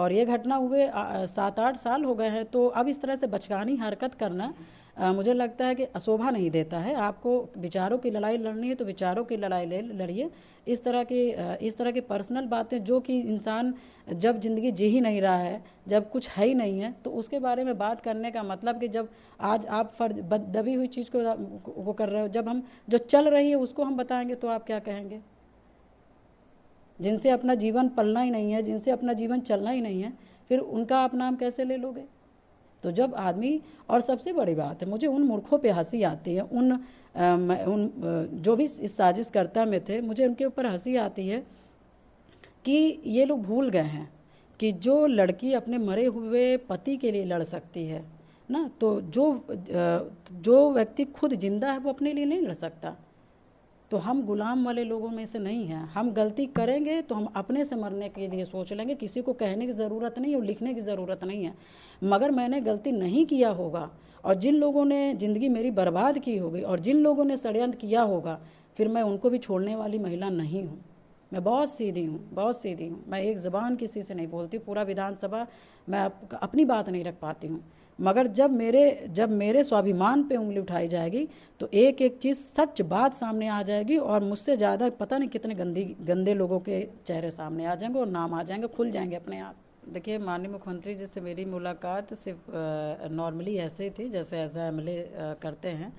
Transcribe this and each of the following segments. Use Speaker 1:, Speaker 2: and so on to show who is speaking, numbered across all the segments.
Speaker 1: और ये घटना हुए 7-8 साल हो गए हैं। तो अब इस तरह से बचकानी हरकत करना मुझे लगता है कि शोभा नहीं देता है। आपको विचारों की लड़ाई लड़नी है तो विचारों की लड़ाई लड़िए। इस तरह की पर्सनल बातें जो कि इंसान जब ज़िंदगी जी ही नहीं रहा है, जब कुछ है ही नहीं है, तो उसके बारे में बात करने का मतलब कि जब आज आप दबी हुई चीज़ को वो कर रहे हो, जब हम जो चल रही है उसको हम बताएंगे तो आप क्या कहेंगे? जिनसे अपना जीवन पलना ही नहीं है, जिनसे अपना जीवन चलना ही नहीं है, फिर उनका आप नाम कैसे ले लोगे? तो जब आदमी, और सबसे बड़ी बात है, मुझे उन मूर्खों पे हंसी आती है, जो भी इस साजिश करता में थे, मुझे उनके ऊपर हंसी आती है कि ये लोग भूल गए हैं कि जो लड़की अपने मरे हुए पति के लिए लड़ सकती है ना, तो जो व्यक्ति खुद जिंदा है वो अपने लिए नहीं लड़ सकता। तो हम गुलाम वाले लोगों में से नहीं हैं। हम गलती करेंगे तो हम अपने से मरने के लिए सोच लेंगे, किसी को कहने की ज़रूरत नहीं और लिखने की ज़रूरत नहीं है। मगर मैंने गलती नहीं किया होगा, और जिन लोगों ने ज़िंदगी मेरी बर्बाद की होगी और जिन लोगों ने षड्यंत्र किया होगा, फिर मैं उनको भी छोड़ने वाली महिला नहीं हूँ। मैं बहुत सीधी हूँ, बहुत सीधी हूँ। मैं एक ज़बान किसी से नहीं बोलती, पूरा विधानसभा मैं अपनी बात नहीं रख पाती हूँ। मगर जब मेरे स्वाभिमान पे उंगली उठाई जाएगी तो एक एक चीज़ सच बात सामने आ जाएगी, और मुझसे ज़्यादा पता नहीं कितने गंदे लोगों के चेहरे सामने आ जाएंगे और नाम आ जाएंगे, खुल जाएंगे अपने आप। देखिए, माननीय मुख्यमंत्री जी से मेरी मुलाकात सिर्फ नॉर्मली ऐसे ही थी जैसे एमएलए करते हैं।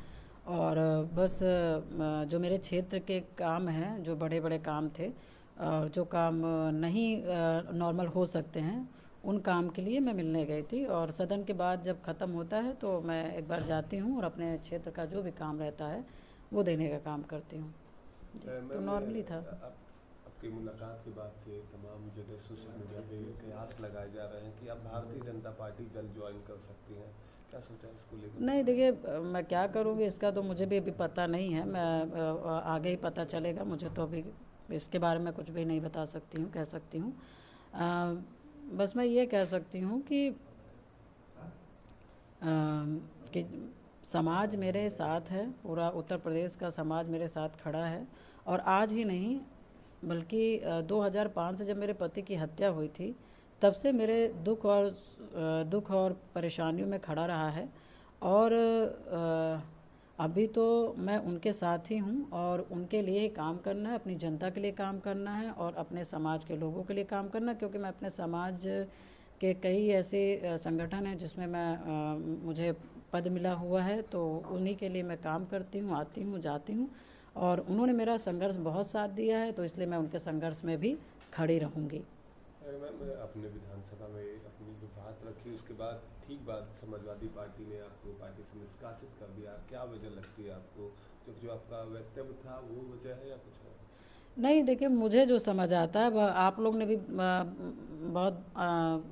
Speaker 1: और बस जो मेरे क्षेत्र के काम हैं, जो बड़े बड़े काम थे, और जो काम नहीं नॉर्मल हो सकते हैं, उन काम के लिए मैं मिलने गई थी। और सदन के बाद जब ख़त्म होता है तो मैं एक बार जाती हूँ और अपने क्षेत्र का जो भी काम रहता है वो देने का काम करती हूँ। तो नॉर्मली था।
Speaker 2: आपकी मुलाकात के बाद से तमाम जगह सोशल मीडिया पे कयास लगाए जा रहे हैं कि अब भारतीय जनता पार्टी जल्द ज्वाइन कर सकती हैं, क्या सोचा है इसको लेकर?
Speaker 1: नहीं, देखिए, मैं क्या करूँगी इसका तो मुझे भी अभी पता नहीं है। मैं आगे ही पता चलेगा। मुझे तो अभी इसके बारे में कुछ भी नहीं बता सकती हूँ, कह सकती हूँ। बस मैं ये कह सकती हूँ कि समाज मेरे साथ है, पूरा उत्तर प्रदेश का समाज मेरे साथ खड़ा है। और आज ही नहीं, बल्कि 2005 से जब मेरे पति की हत्या हुई थी, तब से मेरे दुख और परेशानियों में खड़ा रहा है। और अभी तो मैं उनके साथ ही हूँ, और उनके लिए ही काम करना है, अपनी जनता के लिए काम करना है और अपने समाज के लोगों के लिए काम करना है। क्योंकि मैं अपने समाज के कई ऐसे संगठन हैं जिसमें मुझे पद मिला हुआ है, तो उन्हीं के लिए मैं काम करती हूँ, आती हूँ, जाती हूँ। और उन्होंने मेरा संघर्ष बहुत साथ दिया है, तो इसलिए मैं उनके संघर्ष में भी खड़ी रहूँगी।
Speaker 2: मैम, अपने विधानसभा में अपनी जो बात रखी उसके बाद ठीक बाद समाजवादी पार्टी ने आपको पार्टी से निष्कासित कर दिया, क्या वजह लगती है आपको? जो आपका वक्तव्य था वो वजह है या कुछ और?
Speaker 1: नहीं, देखिए, मुझे जो समझ आता है वह आप लोग ने भी बहुत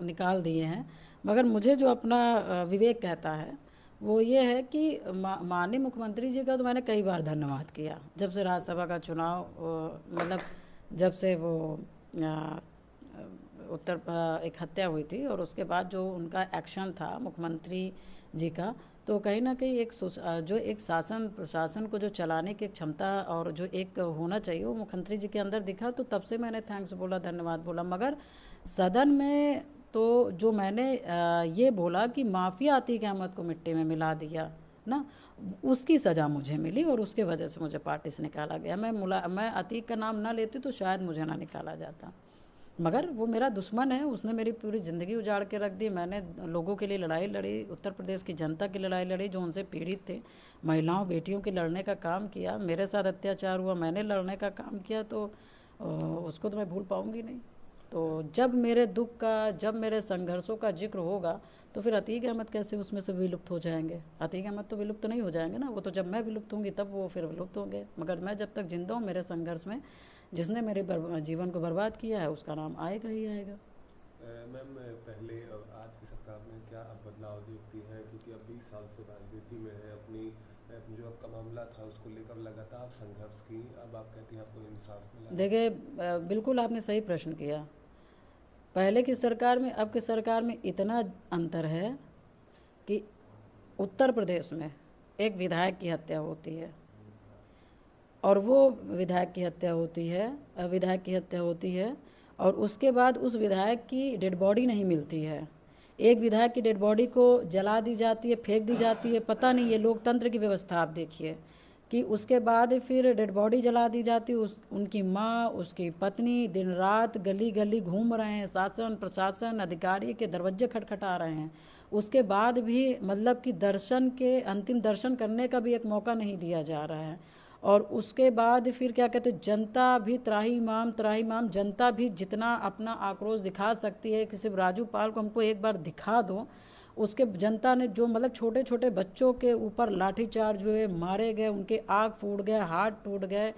Speaker 1: निकाल दिए हैं। मगर मुझे जो अपना विवेक कहता है वो ये है कि माननीय मुख्यमंत्री जी का तो मैंने कई बार धन्यवाद किया। जब से राज्यसभा का चुनाव मतलब जब से वो एक हत्या हुई थी, और उसके बाद जो उनका एक्शन था मुख्यमंत्री जी का, तो कहीं ना कहीं जो एक शासन प्रशासन को जो चलाने की क्षमता और जो एक होना चाहिए वो मुख्यमंत्री जी के अंदर दिखा। तो तब से मैंने थैंक्स बोला, धन्यवाद बोला। मगर सदन में तो जो मैंने ये बोला कि माफिया अतीक अहमद को मिट्टी में मिला दिया ना, उसकी सज़ा मुझे मिली, और उसके वजह से मुझे पार्टी से निकाला गया। मैं अतीक का नाम ना लेती तो शायद मुझे ना निकाला जाता। मगर वो मेरा दुश्मन है, उसने मेरी पूरी ज़िंदगी उजाड़ के रख दी। मैंने लोगों के लिए लड़ाई लड़ी, उत्तर प्रदेश की जनता की लड़ाई लड़ी जो उनसे पीड़ित थे, महिलाओं बेटियों के लड़ने का काम किया। मेरे साथ अत्याचार हुआ, मैंने लड़ने का काम किया, तो उसको तो मैं भूल पाऊँगी नहीं। तो जब मेरे दुख का, जब मेरे संघर्षों का जिक्र होगा, तो फिर अतीक अहमद कैसे उसमें से विलुप्त हो जाएंगे? अतीक अहमद तो विलुप्त नहीं हो जाएंगे ना, वो तो जब मैं विलुप्त होंगी तब वो फिर विलुप्त होंगे। मगर मैं जब तक जिंदा हूँ, मेरे संघर्ष में जिसने मेरे जीवन को बर्बाद किया है उसका नाम आएगा ही आएगा।
Speaker 2: मैम, पहले और आज की सरकार में क्या आप बदलाव देखती हैं? क्योंकि अब 20 साल से राजनीति में है, अपनी जो आपका मामला था उसको लेकर लगातार संघर्ष की, अब आप कहती हैं आपको इंसाफ मिला?
Speaker 1: देखिए, बिल्कुल आपने सही प्रश्न किया। पहले की सरकार में अब की सरकार में इतना अंतर है कि उत्तर प्रदेश में एक विधायक की हत्या होती है, और वो विधायक की हत्या होती है और उसके बाद उस विधायक की डेड बॉडी नहीं मिलती है। एक विधायक की डेड बॉडी को जला दी जाती है, फेंक दी जाती है। पता नहीं, ये लोकतंत्र की व्यवस्था आप देखिए कि उसके बाद फिर डेड बॉडी जला दी जाती है। उनकी माँ, उसकी पत्नी दिन रात गली गली घूम रहे हैं, शासन प्रशासन अधिकारी के दरवाजे खटखटा रहे हैं। उसके बाद भी मतलब कि दर्शन के, अंतिम दर्शन करने का भी एक मौका नहीं दिया जा रहा है। और उसके बाद फिर क्या कहते हैं, जनता भी त्राही माम जनता भी जितना अपना आक्रोश दिखा सकती है कि सिर्फ राजू पाल को हमको एक बार दिखा दो। उसके जनता ने जो मतलब छोटे छोटे बच्चों के ऊपर लाठीचार्ज हुए, मारे गए, उनके आँख फूट गए, हाथ टूट गए,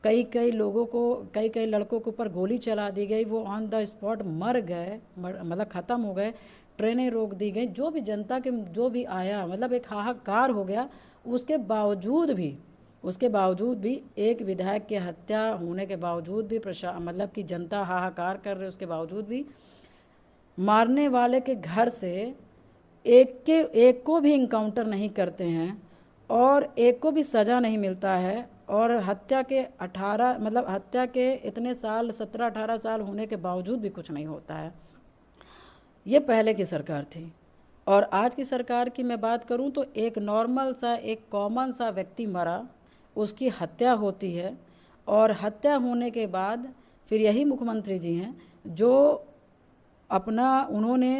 Speaker 1: कई कई लोगों को, कई कई लड़कों के ऊपर गोली चला दी गई, वो ऑन द स्पॉट मर गए, मतलब ख़त्म हो गए, ट्रेनें रोक दी गई। जो भी जनता के जो भी आया, मतलब एक हाहाकार हो गया। उसके बावजूद भी एक विधायक की हत्या होने के बावजूद भी मतलब कि जनता हाहाकार कर रही, उसके बावजूद भी मारने वाले के घर से एक को भी इनकाउंटर नहीं करते हैं और एक को भी सज़ा नहीं मिलता है। और हत्या के 18 मतलब हत्या के इतने साल 17-18 साल होने के बावजूद भी कुछ नहीं होता है। ये पहले की सरकार थी। और आज की सरकार की मैं बात करूं तो एक नॉर्मल सा, एक कॉमन सा व्यक्ति मरा, उसकी हत्या होती है और हत्या होने के बाद फिर यही मुख्यमंत्री जी हैं जो अपना, उन्होंने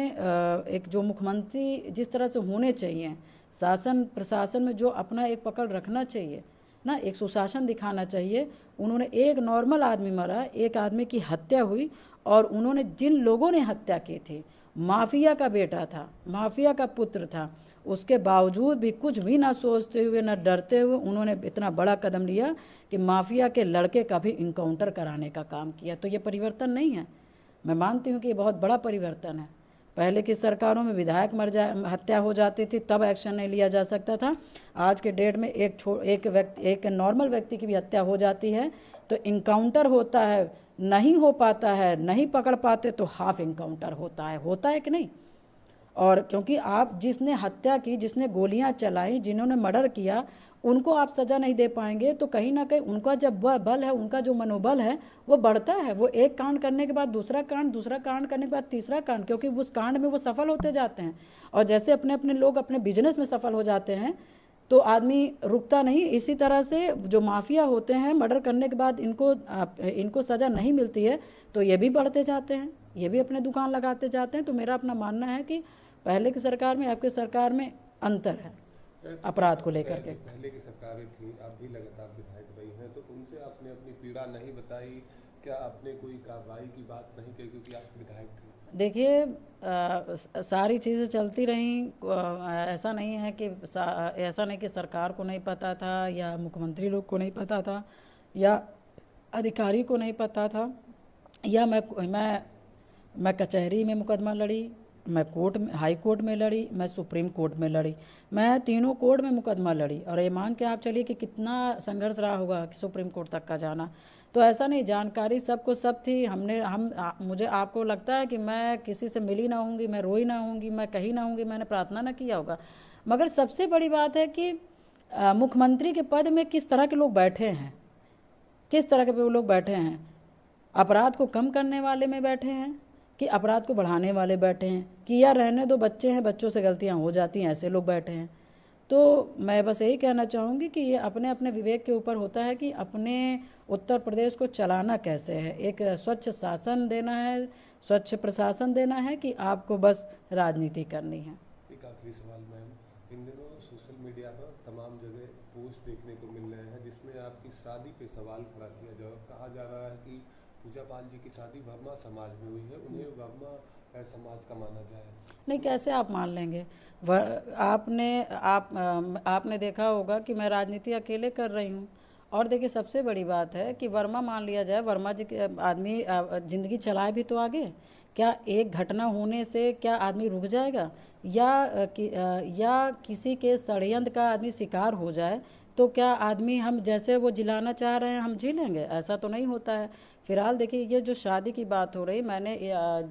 Speaker 1: एक जो मुख्यमंत्री जिस तरह से होने चाहिए, शासन प्रशासन में जो अपना एक पकड़ रखना चाहिए ना, एक सुशासन दिखाना चाहिए, उन्होंने, एक नॉर्मल आदमी मरा, एक आदमी की हत्या हुई और उन्होंने जिन लोगों ने हत्या की थी, माफिया का बेटा था, माफिया का पुत्र था, उसके बावजूद भी कुछ भी ना सोचते हुए ना डरते हुए उन्होंने इतना बड़ा कदम लिया कि माफिया के लड़के का भी इनकाउंटर कराने का काम किया। तो ये परिवर्तन नहीं है। मैं मानती हूँ कि ये बहुत बड़ा परिवर्तन है। पहले की सरकारों में विधायक हत्या हो जाती थी तब एक्शन नहीं लिया जा सकता था। आज के डेट में एक नॉर्मल व्यक्ति की भी हत्या हो जाती है तो इनकाउंटर होता है, नहीं हो पाता है, नहीं पकड़ पाते तो हाफ इनकाउंटर होता है कि नहीं। और क्योंकि आप जिसने हत्या की, जिसने गोलियां चलाई, जिन्होंने मर्डर किया, उनको आप सज़ा नहीं दे पाएंगे तो कहीं ना कहीं उनका जब बल है, उनका जो मनोबल है वो बढ़ता है। वो एक कांड करने के बाद दूसरा कांड करने के बाद तीसरा कांड, क्योंकि उस कांड में वो सफल होते जाते हैं। और जैसे अपने अपने लोग अपने बिजनेस में सफल हो जाते हैं तो आदमी रुकता नहीं। इसी तरह से जो माफिया होते हैं, मर्डर करने के बाद इनको सज़ा नहीं मिलती है तो ये भी बढ़ते जाते हैं, ये भी अपने दुकान लगाते जाते हैं। तो मेरा अपना मानना है कि पहले की सरकार में आपकी सरकार में अंतर है अपराध को लेकर के।
Speaker 2: पहले की सरकारें थी, आप भी लगातार विधायक रही हैं, तो उनसे आपने अपनी पीड़ा नहीं बताई? क्या आपने कोई कार्रवाई की बात नहीं की क्योंकि आप विधायक थे?
Speaker 1: देखिए, सारी चीज़ें चलती रहीं। ऐसा नहीं कि सरकार को नहीं पता था या मुख्यमंत्री लोग को नहीं पता था या अधिकारी को नहीं पता था, या मैं कचहरी में मुकदमा लड़ी, मैं कोर्ट में, हाई कोर्ट में लड़ी, मैं सुप्रीम कोर्ट में लड़ी, मैं तीनों कोर्ट में मुकदमा लड़ी। और ये मान के आप चलिए कि कितना संघर्ष रहा होगा कि सुप्रीम कोर्ट तक का जाना। तो ऐसा नहीं, जानकारी सबको सब थी। मुझे आपको लगता है कि मैं किसी से मिली ना होंगी, मैं रोई ना होंगी, मैं कहीं ना होंगी, मैंने प्रार्थना ना किया होगा। मगर सबसे बड़ी बात है कि मुख्यमंत्री के पद में किस तरह के लोग बैठे हैं, किस तरह के लोग बैठे हैं। अपराध को कम करने वाले में बैठे हैं कि अपराध को बढ़ाने वाले बैठे हैं, कि यार रहने दो, बच्चे हैं, बच्चों से गलतियां हो जाती हैं, ऐसे लोग बैठे हैं। तो मैं बस यही कहना चाहूँगी कि ये अपने अपने विवेक के ऊपर होता है कि अपने उत्तर प्रदेश को चलाना कैसे है। एक स्वच्छ शासन देना है, स्वच्छ प्रशासन देना है कि आपको बस राजनीति करनी है।
Speaker 2: एक आखिरी सवाल मैम, इन दिनों सोशल मीडिया पर तमाम जगह पोस्ट देखने को मिल रहे हैं जिसमें आपकी शादी पे सवाल खड़ा किया कहा जा रहा है कि पूजा पाल जी की शादी वर्मा समाज में हुई है, उन्हें वर्मा समाज का माना जाए।
Speaker 1: नहीं, कैसे आप मान लेंगे? आपने देखा होगा कि मैं राजनीति अकेले कर रही हूँ। और देखिए, सबसे बड़ी बात है कि वर्मा मान लिया जाए, वर्मा जी के आदमी जिंदगी चलाए भी तो आगे। क्या एक घटना होने से क्या आदमी रुक जाएगा? या किसी के षड्यंत्र का आदमी शिकार हो जाए तो क्या आदमी, हम जैसे वो जिलाना चाह रहे हैं हम जी लेंगे? ऐसा तो नहीं होता है। फिलहाल देखिए, ये जो शादी की बात हो रही, मैंने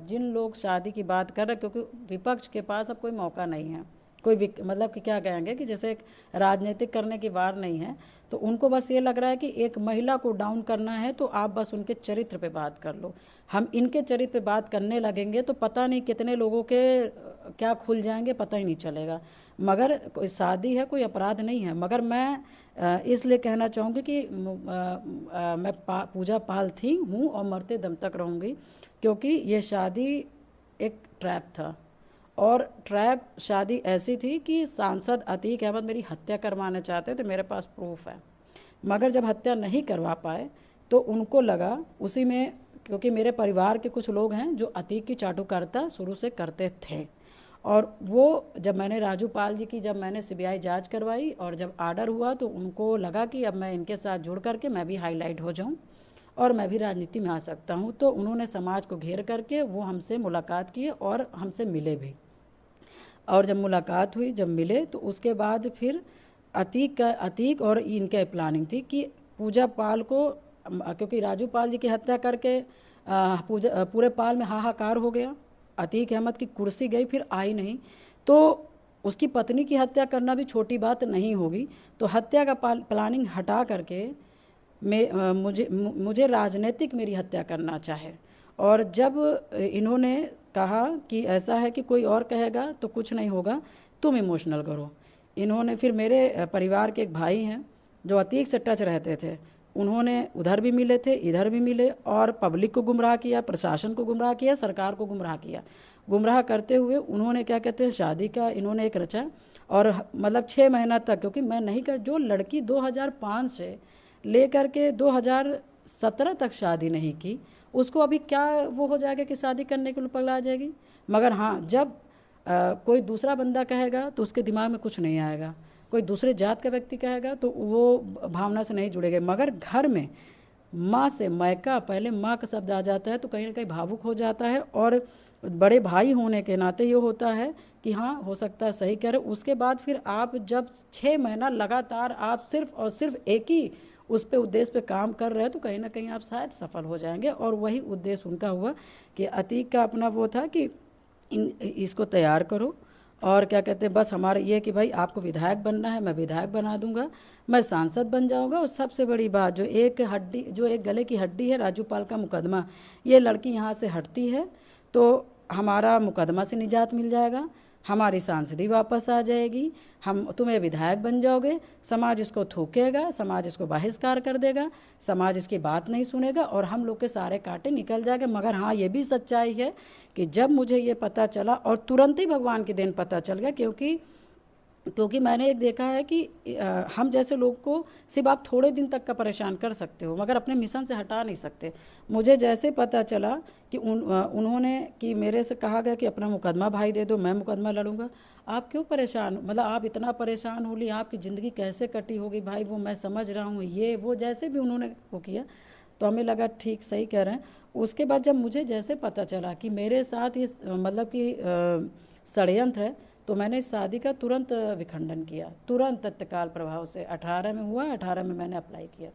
Speaker 1: जिन लोग शादी की बात कर रहे, क्योंकि विपक्ष के पास अब कोई मौका नहीं है, कोई भी मतलब कि क्या कहेंगे कि जैसे एक राजनीतिक करने की वार नहीं है, तो उनको बस ये लग रहा है कि एक महिला को डाउन करना है तो आप बस उनके चरित्र पे बात कर लो। हम इनके चरित्र पे बात करने लगेंगे तो पता नहीं कितने लोगों के क्या खुल जाएंगे, पता ही नहीं चलेगा। मगर कोई शादी है, कोई अपराध नहीं है। मगर मैं इसलिए कहना चाहूँगी कि मैं पूजा पाल थी, हूँ और मरते दम तक रहूँगी, क्योंकि ये शादी एक ट्रैप था। और ट्रैप शादी ऐसी थी कि सांसद अतीक अहमद मेरी हत्या करवाना चाहते थे, मेरे पास प्रूफ है। मगर जब हत्या नहीं करवा पाए तो उनको लगा उसी में, क्योंकि मेरे परिवार के कुछ लोग हैं जो अतीक की चाटुकारिता शुरू से करते थे। और वो जब मैंने राजू पाल जी की जब मैंने सीबीआई जांच करवाई और जब आर्डर हुआ तो उनको लगा कि अब मैं इनके साथ जुड़ करके मैं भी हाईलाइट हो जाऊं और मैं भी राजनीति में आ सकता हूं। तो उन्होंने समाज को घेर करके वो हमसे मुलाकात किए और हमसे मिले भी। और जब मुलाकात हुई, जब मिले, तो उसके बाद फिर अतीक और इनके प्लानिंग थी कि पूजा पाल को, क्योंकि राजू पाल जी की हत्या करके पूरे पाल में हाहाकार हो गया। अतीक अहमद की कुर्सी गई, फिर आई नहीं, तो उसकी पत्नी की हत्या करना भी छोटी बात नहीं होगी। तो हत्या का प्लानिंग हटा करके मुझे राजनीतिक मेरी हत्या करना चाहे। और जब इन्होंने कहा कि ऐसा है कि कोई और कहेगा तो कुछ नहीं होगा, तुम इमोशनल करो, इन्होंने फिर मेरे परिवार के एक भाई हैं जो अतीक से टच रहते थे, उन्होंने उधर भी मिले थे, इधर भी मिले और पब्लिक को गुमराह किया, प्रशासन को गुमराह किया, सरकार को गुमराह किया। गुमराह करते हुए उन्होंने क्या कहते हैं, शादी का इन्होंने एक रचा। और मतलब 6 महीना तक, क्योंकि मैं नहीं कर, जो लड़की 2005 से लेकर के 2017 तक शादी नहीं की, उसको अभी क्या वो हो जाएगा कि शादी करने के लिए पगला जाएगी। मगर हाँ, जब कोई दूसरा बंदा कहेगा तो उसके दिमाग में कुछ नहीं आएगा, कोई दूसरे जात का व्यक्ति कहेगा तो वो भावना से नहीं जुड़ेगा। मगर घर में माँ से मैका, पहले माँ का शब्द आ जाता है तो कहीं ना कहीं भावुक हो जाता है। और बड़े भाई होने के नाते ये होता है कि हाँ, हो सकता है सही कह रहे। उसके बाद फिर आप जब 6 महीना लगातार आप सिर्फ और सिर्फ एक ही उस पे उद्देश्य पे काम कर रहे हैं तो कहीं ना कहीं आप शायद सफल हो जाएंगे। और वही उद्देश्य उनका हुआ कि अतीक का अपना वो था कि इसको तैयार करो, और क्या कहते हैं, बस हमारा ये कि भाई आपको विधायक बनना है, मैं विधायक बना दूंगा, मैं सांसद बन जाऊंगा। और सबसे बड़ी बात, जो एक गले की हड्डी है राजू पाल का मुकदमा, ये लड़की यहाँ से हटती है तो हमारा मुकदमा से निजात मिल जाएगा, हमारी सांसदी वापस आ जाएगी, हम तुम्हें विधायक बन जाओगे, समाज इसको थूकेगा, समाज इसको बहिष्कार कर देगा, समाज इसकी बात नहीं सुनेगा और हम लोग के सारे कांटे निकल जाएंगे। मगर हाँ, ये भी सच्चाई है कि जब मुझे ये पता चला, और तुरंत ही भगवान के दिन पता चल गया, क्योंकि मैंने एक देखा है कि हम जैसे लोग को सिर्फ आप थोड़े दिन तक का परेशान कर सकते हो मगर अपने मिशन से हटा नहीं सकते। मुझे जैसे पता चला कि उन्होंने कि मेरे से कहा गया कि अपना मुकदमा भाई दे दो, मैं मुकदमा लड़ूंगा। आप क्यों परेशान, मतलब आप इतना परेशान हो ली, आपकी ज़िंदगी कैसे कटी होगी भाई, वो मैं समझ रहा हूँ, ये वो जैसे भी उन्होंने वो किया, तो हमें लगा ठीक सही कह रहे हैं। उसके बाद जब मुझे जैसे पता चला कि मेरे साथ ये मतलब कि षड्यंत्र है, तो मैंने इस शादी का तुरंत विखंडन किया, तुरंत तत्काल प्रभाव से। 18 में हुआ, 18 में मैंने अप्लाई किया।